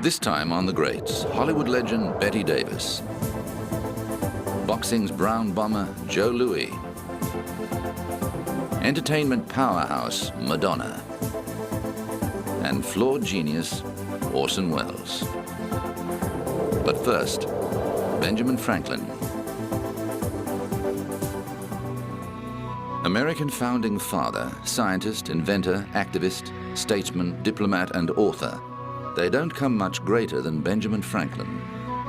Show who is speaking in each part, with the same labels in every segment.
Speaker 1: This time on The Greats, Hollywood legend Bette Davis, boxing's brown bomber Joe Louis, entertainment powerhouse Madonna, and flawed genius Orson Welles. But first, Benjamin Franklin. American founding father, scientist, inventor, activist, statesman, diplomat, and author. They don't come much greater than Benjamin Franklin.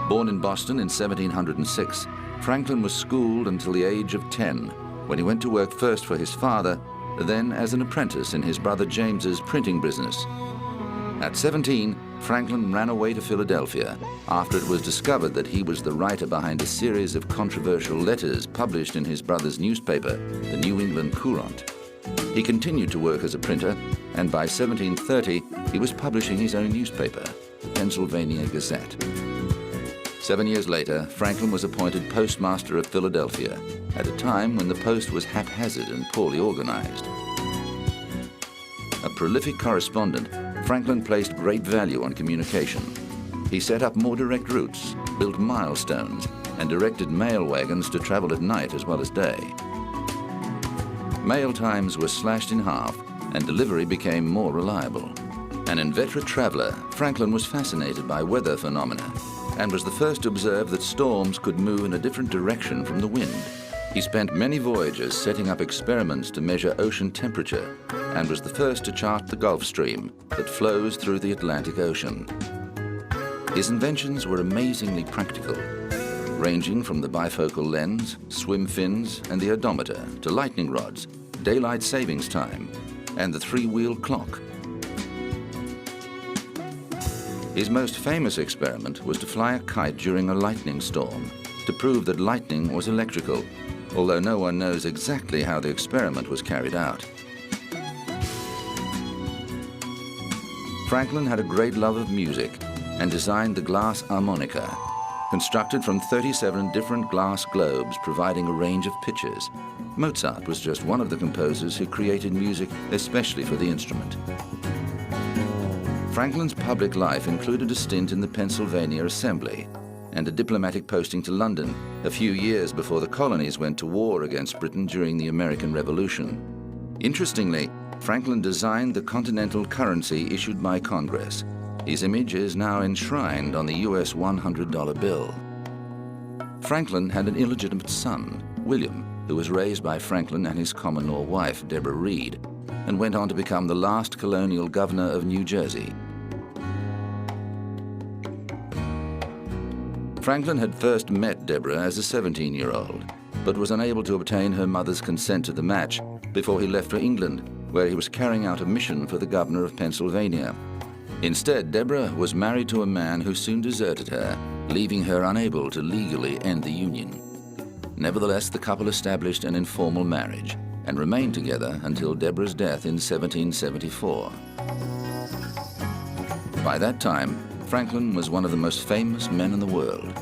Speaker 1: Born in Boston in 1706, Franklin was schooled until the age of 10, when he went to work first for his father, then as an apprentice in his brother James's printing business. At 17, Franklin ran away to Philadelphia after it was discovered that he was the writer behind a series of controversial letters published in his brother's newspaper, the New England Courant. He continued to work as a printer, and by 1730, he was publishing his own newspaper, the Pennsylvania Gazette. 7 years later, Franklin was appointed postmaster of Philadelphia, at a time when the post was haphazard and poorly organized. A prolific correspondent, Franklin placed great value on communication. He set up more direct routes, built milestones, and directed mail wagons to travel at night as well as day. Mail times were slashed in half, and delivery became more reliable. An inveterate traveler, Franklin was fascinated by weather phenomena and was the first to observe that storms could move in a different direction from the wind. He spent many voyages setting up experiments to measure ocean temperature and was the first to chart the Gulf Stream that flows through the Atlantic Ocean. His inventions were amazingly practical, ranging from the bifocal lens, swim fins, and the odometer to lightning rods, daylight savings time, and the three-wheel clock. His most famous experiment was to fly a kite during a lightning storm to prove that lightning was electrical, although no one knows exactly how the experiment was carried out. Franklin had a great love of music and designed the glass harmonica, constructed from 37 different glass globes providing a range of pitches. Mozart was just one of the composers who created music especially for the instrument. Franklin's public life included a stint in the Pennsylvania Assembly and a diplomatic posting to London a few years before the colonies went to war against Britain during the American Revolution. Interestingly, Franklin designed the continental currency issued by Congress. His image is now enshrined on the US $100 bill. Franklin had an illegitimate son, William, who was raised by Franklin and his common-law wife, Deborah Reed, and went on to become the last colonial governor of New Jersey. Franklin had first met Deborah as a 17-year-old, but was unable to obtain her mother's consent to the match before he left for England, where he was carrying out a mission for the governor of Pennsylvania. Instead, Deborah was married to a man who soon deserted her, leaving her unable to legally end the union. Nevertheless, the couple established an informal marriage and remained together until Deborah's death in 1774. By that time, Franklin was one of the most famous men in the world.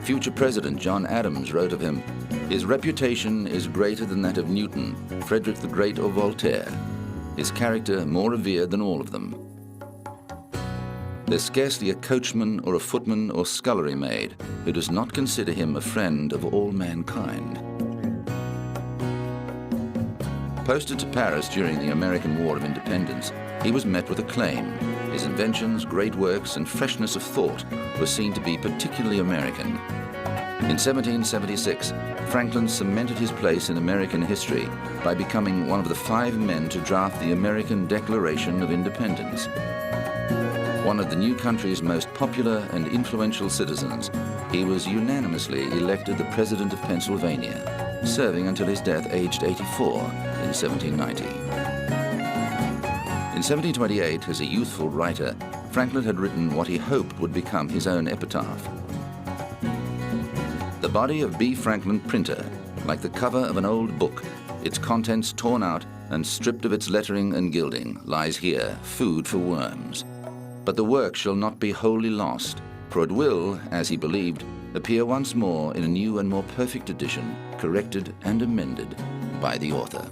Speaker 1: Future President John Adams wrote of him, "His reputation is greater than that of Newton, Frederick the Great, or Voltaire. His character more revered than all of them. There's scarcely a coachman or a footman or scullery maid who does not consider him a friend of all mankind." Posted to Paris during the American War of Independence, he was met with acclaim. His inventions, great works, and freshness of thought were seen to be particularly American. In 1776, Franklin cemented his place in American history by becoming one of the 5 men to draft the American Declaration of Independence. One of the new country's most popular and influential citizens, he was unanimously elected the President of Pennsylvania, serving until his death aged 84 in 1790. In 1728, as a youthful writer, Franklin had written what he hoped would become his own epitaph. The body of B. Franklin, printer, like the cover of an old book, its contents torn out and stripped of its lettering and gilding, lies here, food for worms. But the work shall not be wholly lost, for it will, as he believed, appear once more in a new and more perfect edition, corrected and amended by the author.